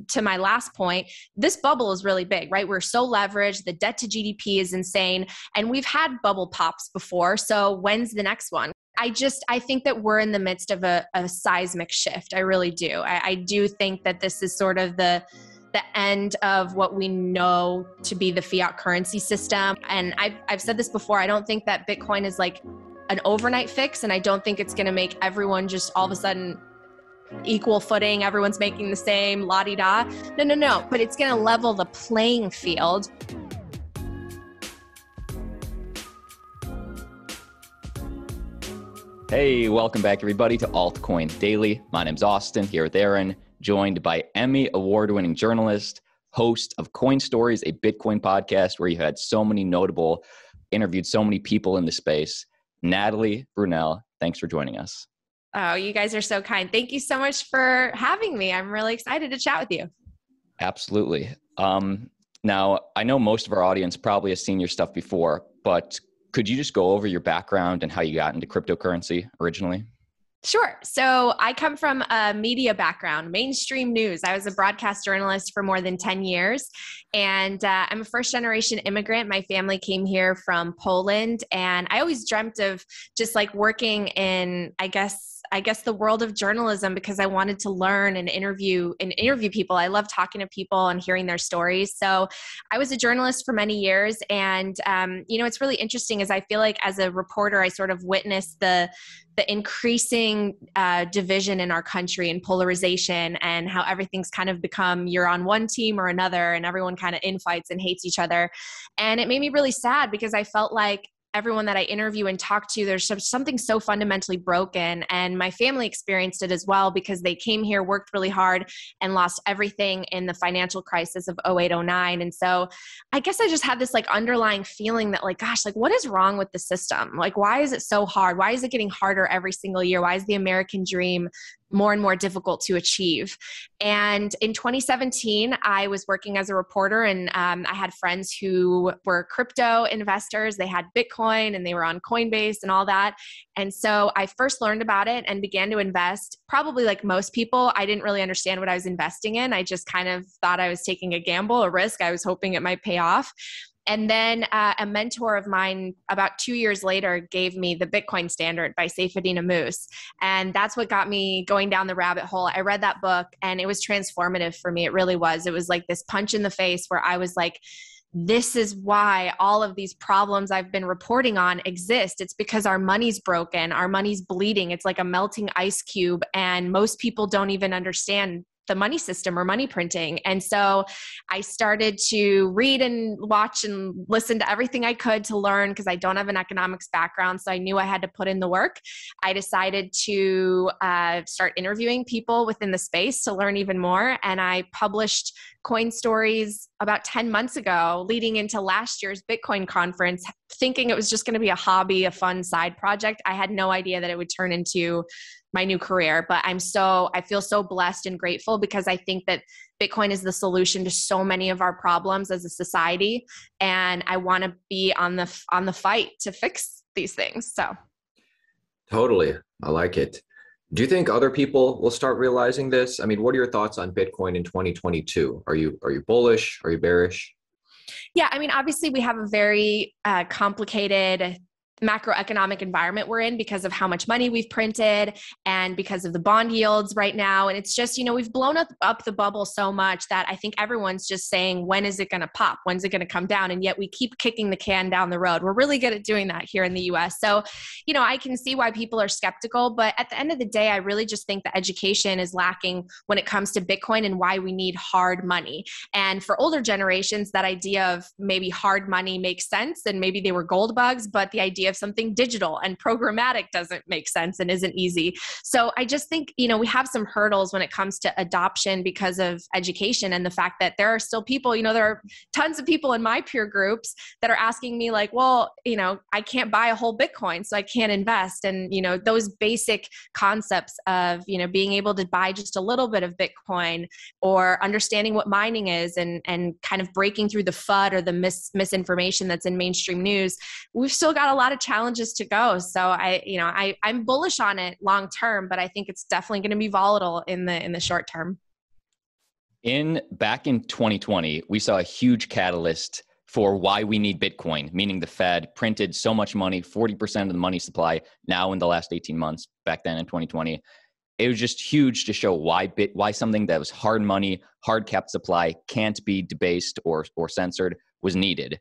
to my last point, this bubble is really big, right? We're so leveraged. The debt to GDP is insane. And we've had bubble pops before. So when's the next one? I think that we're in the midst of a seismic shift. I really do. I do think that this is sort of the end of what we know to be the fiat currency system. And I've said this before, I don't think that Bitcoin is like an overnight fix. And I don't think it's going to make everyone just all of a sudden equal footing. Everyone's making the same la-di-da. No. But it's going to level the playing field. Hey, welcome back everybody to Altcoin Daily. My name's Austin, here with Aaron, joined by Emmy award-winning journalist, host of Coin Stories, a Bitcoin podcast where you had interviewed so many people in the space. Natalie Brunell, thanks for joining us. Oh, you guys are so kind. Thank you so much for having me. I'm really excited to chat with you. Absolutely. Now, I know most of our audience probably has seen your stuff before, but could you just go over your background and how you got into cryptocurrency originally? Sure. So I come from a media background, mainstream news. I was a broadcast journalist for more than 10 years. And I'm a first generation immigrant. My family came here from Poland. And I always dreamt of just like working in, I guess the world of journalism, because I wanted to learn and interview people. I love talking to people and hearing their stories. So I was a journalist for many years. And, it's really interesting as I feel like as a reporter, I sort of witnessed the increasing division in our country and polarization, and how everything's kind of become you're on one team or another, and everyone kind of infights and hates each other. And it made me really sad because I felt like everyone that I interview and talk to, there's something so fundamentally broken. And my family experienced it as well because they came here, worked really hard, and lost everything in the financial crisis of 08, 09. And so I guess I just had this like underlying feeling that like, gosh, like what is wrong with the system? Like, why is it so hard? Why is it getting harder every single year? Why is the American dream more and more difficult to achieve? And in 2017, I was working as a reporter, and I had friends who were crypto investors. They had Bitcoin and they were on Coinbase and all that. And so I first learned about it and began to invest. Probably like most people, I didn't really understand what I was investing in. I just kind of thought I was taking a gamble, a risk. I was hoping it might pay off. And then a mentor of mine about 2 years later gave me The Bitcoin Standard by Saifedean Ammous. And that's what got me going down the rabbit hole. I read that book and it was transformative for me. It really was. It was like this punch in the face where I was like, this is why all of these problems I've been reporting on exist. It's because our money's broken. Our money's bleeding. It's like a melting ice cube. And most people don't even understand the money system or money printing. And so I started to read and watch and listen to everything I could to learn, because I don't have an economics background. So I knew I had to put in the work. I decided to start interviewing people within the space to learn even more. And I published Coin Stories about 10 months ago, leading into last year's Bitcoin conference, thinking it was just going to be a hobby, a fun side project. I had no idea that it would turn into my new career, but I feel so blessed and grateful because I think that Bitcoin is the solution to so many of our problems as a society. And I want to be on the fight to fix these things. So. Totally. I like it. Do you think other people will start realizing this? I mean, what are your thoughts on Bitcoin in 2022? Are you bullish? Are you bearish? Yeah, I mean, obviously we have a very complicated macroeconomic environment we're in because of how much money we've printed and because of the bond yields right now. And it's just, we've blown up the bubble so much that I think everyone's just saying, when is it going to pop? When's it going to come down? And yet we keep kicking the can down the road. We're really good at doing that here in the US. So, I can see why people are skeptical, but at the end of the day, I really just think the education is lacking when it comes to Bitcoin and why we need hard money. And for older generations, that idea of maybe hard money makes sense, and maybe they were gold bugs, but the idea of something digital and programmatic doesn't make sense and isn't easy. So I just think, we have some hurdles when it comes to adoption because of education and the fact that there are still people, there are tons of people in my peer groups that are asking me like, well, I can't buy a whole Bitcoin, so I can't invest. And, those basic concepts of, being able to buy just a little bit of Bitcoin or understanding what mining is and kind of breaking through the FUD or the misinformation that's in mainstream news, we've still got a lot of challenges to go. So I'm bullish on it long term, but I think it's definitely going to be volatile in the short term. Back in 2020, we saw a huge catalyst for why we need Bitcoin, meaning the Fed printed so much money, 40% of the money supply now in the last 18 months, back then in 2020. It was just huge to show why something that was hard money, hard capped supply, can't be debased or censored was needed.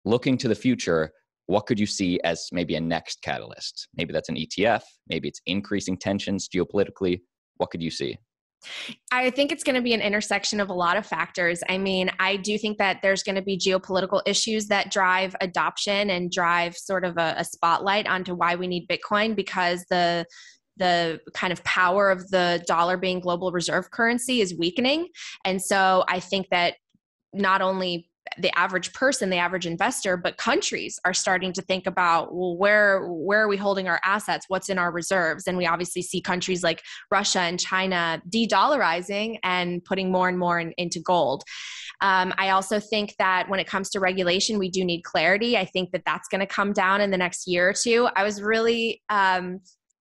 Looking to the future, what could you see as maybe a next catalyst? Maybe that's an ETF, maybe it's increasing tensions geopolitically. What could you see? I think it's going to be an intersection of a lot of factors. I mean, I do think that there's going to be geopolitical issues that drive adoption and drive sort of a spotlight onto why we need Bitcoin, because the kind of power of the dollar being global reserve currency is weakening. And so I think that not only the average person, the average investor, but countries are starting to think about, well, where are we holding our assets? What's in our reserves? And we obviously see countries like Russia and China de-dollarizing and putting more and more into gold. I also think that when it comes to regulation, we do need clarity. I think that that's going to come down in the next year or two. I was really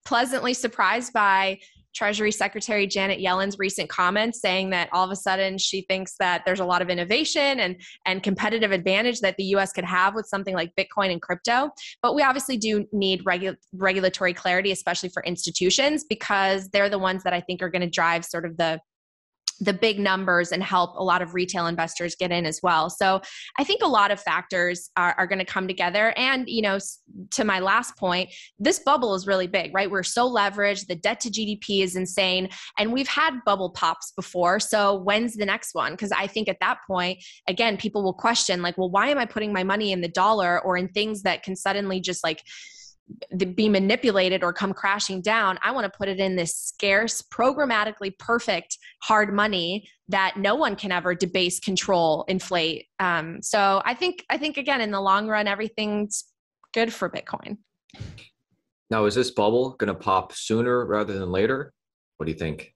pleasantly surprised by Treasury Secretary Janet Yellen's recent comments saying that all of a sudden she thinks that there's a lot of innovation and competitive advantage that the US could have with something like Bitcoin and crypto. But we obviously do need regulatory clarity, especially for institutions, because they're the ones that I think are going to drive sort of the big numbers and help a lot of retail investors get in as well. So I think a lot of factors are going to come together. And, you know, to my last point, this bubble is really big, right? We're so leveraged. The debt to GDP is insane. And we've had bubble pops before. So when's the next one? Because I think at that point, again, people will question like, well, why am I putting my money in the dollar or in things that can suddenly just like be manipulated or come crashing down? I want to put it in this scarce, programmatically perfect hard money that no one can ever debase, control, inflate. So I think again, in the long run, everything's good for Bitcoin. Now, is this bubble going to pop sooner rather than later? What do you think?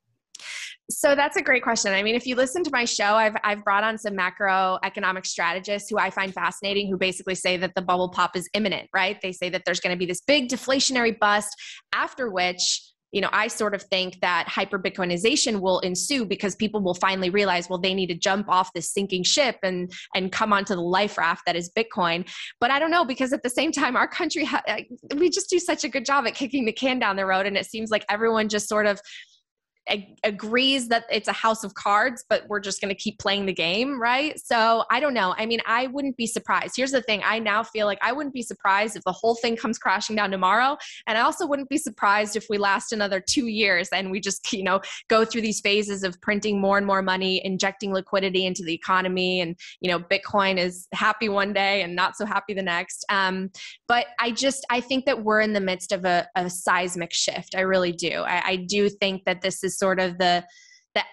So that's a great question. I mean, if you listen to my show, I've brought on some macroeconomic strategists who I find fascinating, who basically say that the bubble pop is imminent, right? They say that there's going to be this big deflationary bust, after which, you know, I sort of think that hyper Bitcoinization will ensue because people will finally realize, well, they need to jump off this sinking ship and come onto the life raft that is Bitcoin. But I don't know, because at the same time, our country, we just do such a good job at kicking the can down the road. And it seems like everyone just sort of agrees that it's a house of cards, but we're just going to keep playing the game, right? So I don't know. I mean, I wouldn't be surprised. Here's the thing. I now feel like I wouldn't be surprised if the whole thing comes crashing down tomorrow. And I also wouldn't be surprised if we last another 2 years and we just, you know, go through these phases of printing more and more money, injecting liquidity into the economy. And, you know, Bitcoin is happy one day and not so happy the next. But I think that we're in the midst of a seismic shift. I really do. I do think that this is sort of the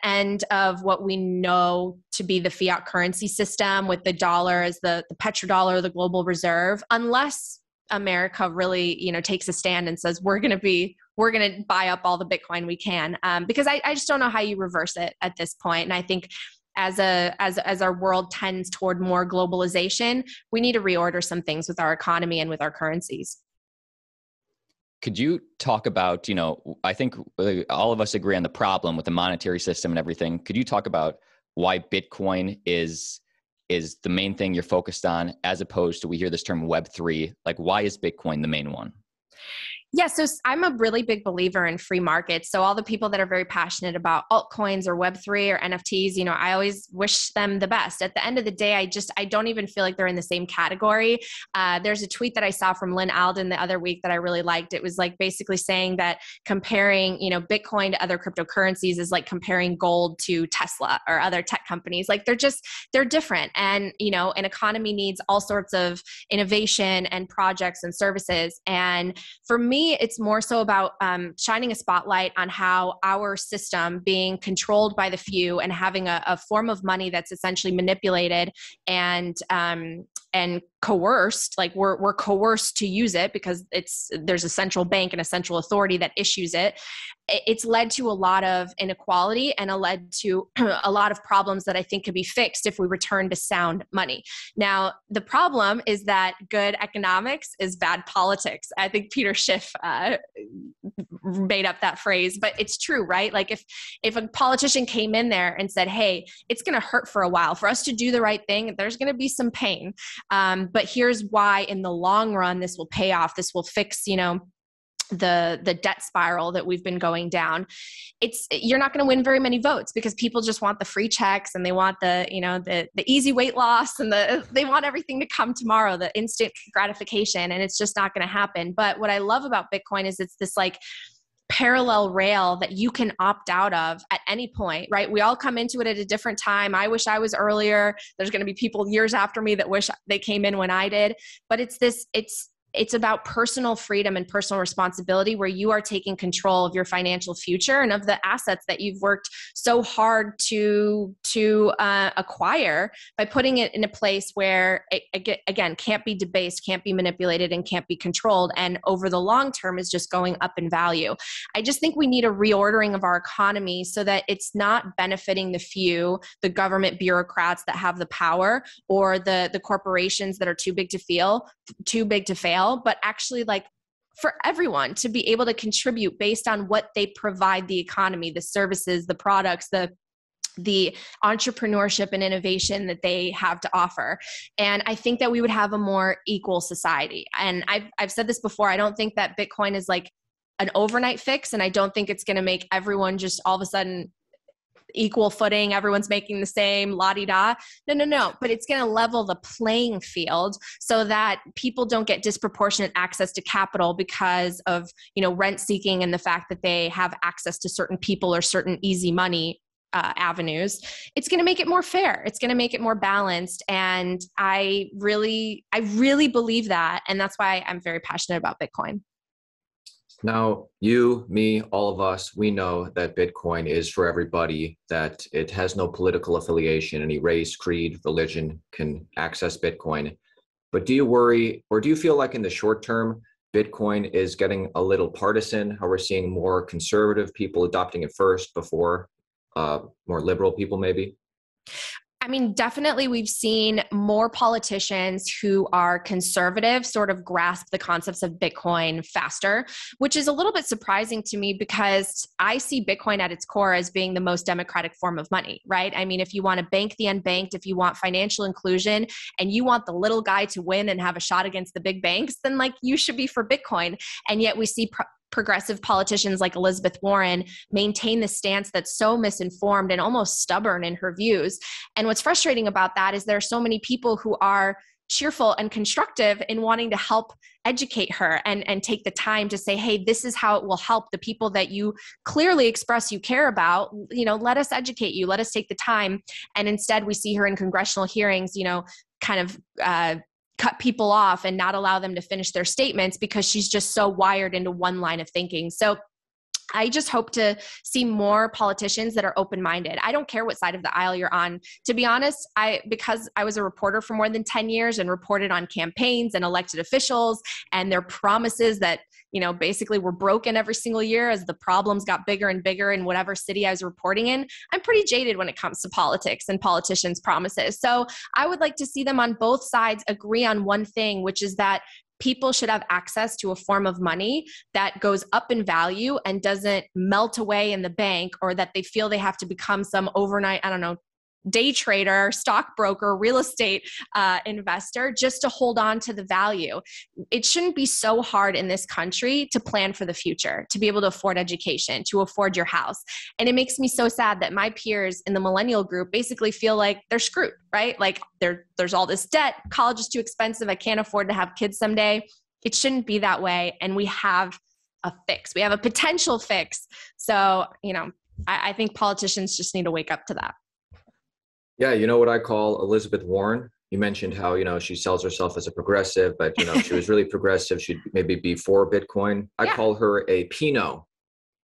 end of what we know to be the fiat currency system, with the dollar as the petrodollar, the global reserve, unless America really, you know, takes a stand and says, we're going to buy up all the Bitcoin we can. Because I just don't know how you reverse it at this point. And I think as our world tends toward more globalization, we need to reorder some things with our economy and with our currencies. Could you talk about, you know, I think all of us agree on the problem with the monetary system and everything. Could you talk about why Bitcoin is the main thing you're focused on, as opposed to, we hear this term Web3, like why is Bitcoin the main one? Yeah, so I'm a really big believer in free markets. So all the people that are very passionate about altcoins or Web3 or NFTs, you know, I always wish them the best. At the end of the day, I don't even feel like they're in the same category. There's a tweet that I saw from Lynn Alden the other week that I really liked. It was like basically saying that comparing, you know, Bitcoin to other cryptocurrencies is like comparing gold to Tesla or other tech companies. Like they're different. And, you know, an economy needs all sorts of innovation and projects and services. And for me, it's more so about shining a spotlight on how our system being controlled by the few and having a form of money that's essentially manipulated and and coerced, like we're coerced to use it because there's a central bank and a central authority that issues it. It's led to a lot of inequality and led to a lot of problems that I think could be fixed if we return to sound money. Now, the problem is that good economics is bad politics. I think Peter Schiff made up that phrase, but it's true, right? Like if a politician came in there and said, hey, it's going to hurt for a while for us to do the right thing, there's going to be some pain. But here's why in the long run, this will pay off. This will fix, the debt spiral that we've been going down. You're not going to win very many votes because people just want the free checks and they want the easy weight loss and they want everything to come tomorrow, the instant gratification, and it's just not going to happen. But what I love about Bitcoin is it's this like parallel rail that you can opt out of at any point, right? We all come into it at a different time. I wish I was earlier. There's going to be people years after me that wish they came in when I did. But it's about personal freedom and personal responsibility where you are taking control of your financial future and of the assets that you've worked so hard to acquire by putting it in a place where it, again, can't be debased, can't be manipulated, and can't be controlled. And over the long term is just going up in value. I just think we need a reordering of our economy so that it's not benefiting the few, the government bureaucrats that have the power, or the corporations that are too big to fail, but actually like for everyone to be able to contribute based on what they provide the economy, the services, the products, the entrepreneurship and innovation that they have to offer. And I think that we would have a more equal society. And I've said this before, I don't think that Bitcoin is like an overnight fix. And I don't think it's going to make everyone just all of a sudden equal footing, everyone's making the same la-di-da. No. But it's going to level the playing field so that people don't get disproportionate access to capital because of, rent seeking and the fact that they have access to certain people or certain easy money avenues. It's going to make it more fair. It's going to make it more balanced. And I really believe that. And that's why I'm very passionate about Bitcoin. Now, you, me, all of us, we know that Bitcoin is for everybody, that it has no political affiliation. Any race, creed, religion can access Bitcoin. But do you worry, or do you feel like in the short term, Bitcoin is getting a little partisan? How we're seeing more conservative people adopting it first before more liberal people maybe? I mean, definitely we've seen more politicians who are conservative sort of grasp the concepts of Bitcoin faster, which is a little bit surprising to me because I see Bitcoin at its core as being the most democratic form of money, right? I mean, if you want to bank the unbanked, if you want financial inclusion, and you want the little guy to win and have a shot against the big banks, then like you should be for Bitcoin. And yet we see progressive politicians like Elizabeth Warren maintain the stance that's so misinformed and almost stubborn in her views. And what's frustrating about that is there are so many people who are cheerful and constructive in wanting to help educate her and take the time to say, hey, this is how it will help the people that you clearly express you care about. Let us educate you. Let us take the time. And instead we see her in congressional hearings, kind of cut people off and not allow them to finish their statements because she's just so wired into one line of thinking. So I just hope to see more politicians that are open-minded. I don't care what side of the aisle you're on. To be honest, because I was a reporter for more than 10 years and reported on campaigns and elected officials and their promises that, basically were broken every single year as the problems got bigger and bigger in whatever city I was reporting in. I'm pretty jaded when it comes to politics and politicians' promises. So I would like to see them on both sides agree on one thing, which is that people should have access to a form of money that goes up in value and doesn't melt away in the bank, or that they feel they have to become some overnight, day trader, stockbroker, real estate investor just to hold on to the value. It shouldn't be so hard in this country to plan for the future, to be able to afford education, to afford your house. And it makes me so sad that my peers in the millennial group basically feel like they're screwed, right? Like there's all this debt, college is too expensive, I can't afford to have kids someday. It shouldn't be that way. And we have a fix. We have a potential fix. So, I think politicians just need to wake up to that. Yeah, you know what I call Elizabeth Warren? You mentioned how, she sells herself as a progressive, but, if she was really progressive, she'd maybe be for Bitcoin. I call her a Pino,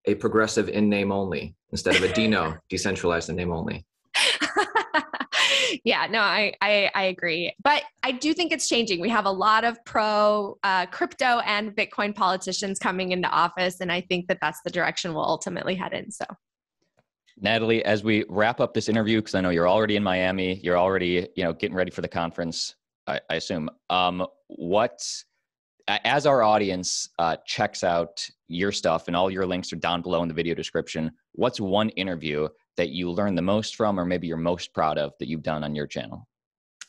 a progressive in name only, instead of a Dino, decentralized in name only. Yeah, no, I agree. But I do think it's changing. We have a lot of pro crypto and Bitcoin politicians coming into office. And I think that that's the direction we'll ultimately head in. So, Natalie, as we wrap up this interview, because I know you're already in Miami, you're already, getting ready for the conference, I assume. As our audience checks out your stuff, and all your links are down below in the video description, what's one interview that you learned the most from, or maybe you're most proud of that you've done on your channel?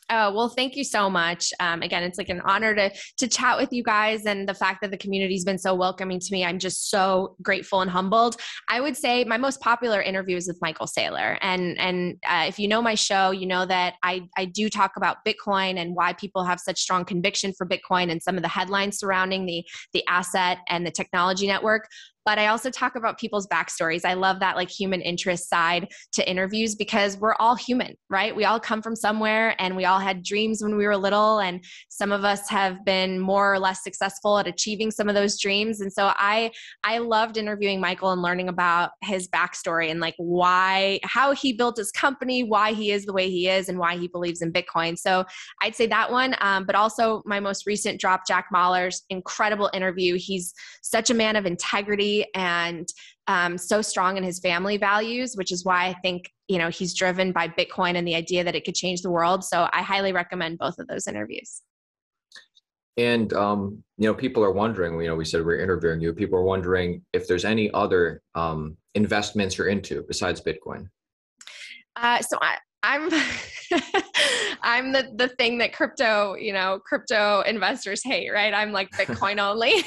Oh, well, thank you so much. Again, it's like an honor to chat with you guys, and the fact that the community's been so welcoming to me. I'm just so grateful and humbled. I would say my most popular interview is with Michael Saylor. And if you know my show, you know that I do talk about Bitcoin and why people have such strong conviction for Bitcoin and some of the headlines surrounding the asset and the technology network. But I also talk about people's backstories. I love that like human interest side to interviews, because we're all human, right? We all come from somewhere, and we all had dreams when we were little. And some of us have been more or less successful at achieving some of those dreams. And so I loved interviewing Michael and learning about his backstory and like how he built his company, why he is the way he is, and why he believes in Bitcoin. So I'd say that one, but also my most recent drop, Jack Mallers, incredible interview. He's such a man of integrity and so strong in his family values, which is why I think, he's driven by Bitcoin and the idea that it could change the world. So I highly recommend both of those interviews. And, people are wondering, we said we're interviewing you. People are wondering if there's any other investments you're into besides Bitcoin. So I'm I'm the thing that crypto investors hate, right? I'm like Bitcoin only.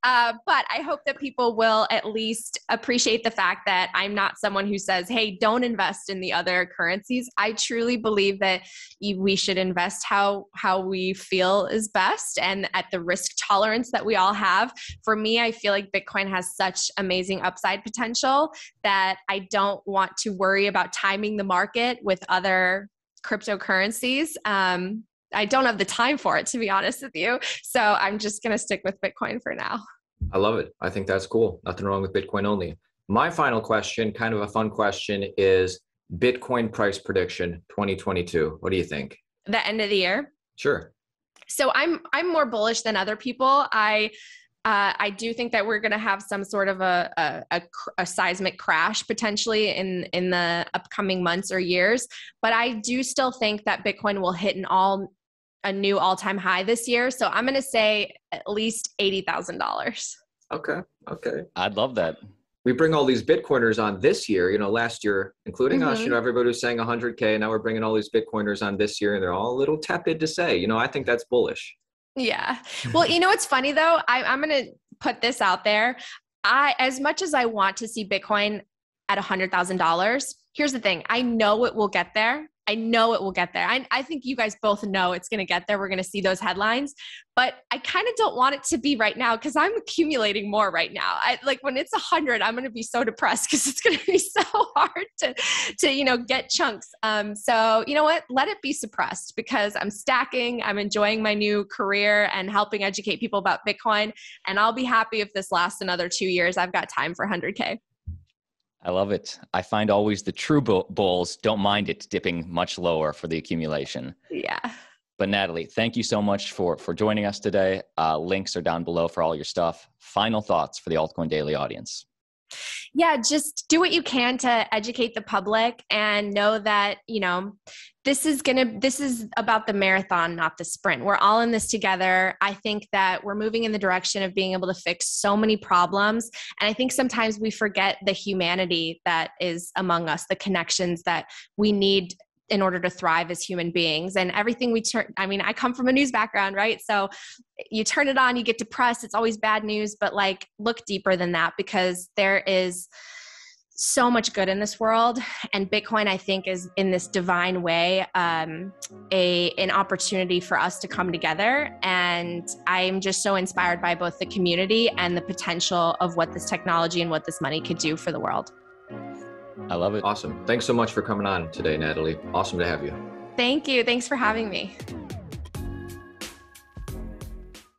But I hope that people will at least appreciate the fact that I'm not someone who says, hey, don't invest in the other currencies. I truly believe that we should invest how we feel is best and at the risk tolerance that we all have. For me, I feel like Bitcoin has such amazing upside potential that I don't want to worry about timing the market with other cryptocurrencies. I don't have the time for it, to be honest with you. So I'm just going to stick with Bitcoin for now. I love it. I think that's cool. Nothing wrong with Bitcoin only. My final question, kind of a fun question, is Bitcoin price prediction 2022. What do you think? The end of the year? Sure. So I'm more bullish than other people. I do think that we're going to have some sort of a seismic crash potentially in the upcoming months or years. But I do still think that Bitcoin will hit a new all-time high this year. So I'm going to say at least $80,000. Okay. I'd love that. We bring all these Bitcoiners on this year, last year, including us, everybody was saying 100K. And now we're bringing all these Bitcoiners on this year, and they're all a little tepid to say, I think that's bullish. Yeah. Well, it's funny though. I'm going to put this out there. As much as I want to see Bitcoin at $100,000, here's the thing. I know it will get there. I think you guys both know it's going to get there. We're going to see those headlines, but I kind of don't want it to be right now because I'm accumulating more right now. When it's 100, I'm going to be so depressed because it's going to be so hard to get chunks. So you know what? Let it be suppressed because I'm stacking. I'm enjoying my new career and helping educate people about Bitcoin. And I'll be happy if this lasts another 2 years. I've got time for 100K. I love it. I find always the true bulls don't mind it dipping much lower for the accumulation. Yeah. But Natalie, thank you so much for joining us today. Links are down below for all your stuff. Final thoughts for the Altcoin Daily audience. Yeah, just do what you can to educate the public and know that, this is about the marathon, not the sprint. We're all in this together. I think that we're moving in the direction of being able to fix so many problems. And I think sometimes we forget the humanity that is among us, the connections that we need in order to thrive as human beings. And everything I come from a news background, right? So you turn it on, you get depressed. It's always bad news, but look deeper than that because there is so much good in this world. And Bitcoin, I think, is in this divine way, an opportunity for us to come together. And I'm just so inspired by both the community and the potential of what this technology and what this money could do for the world. I love it. Awesome. Thanks so much for coming on today, Natalie. Awesome to have you. Thank you. Thanks for having me.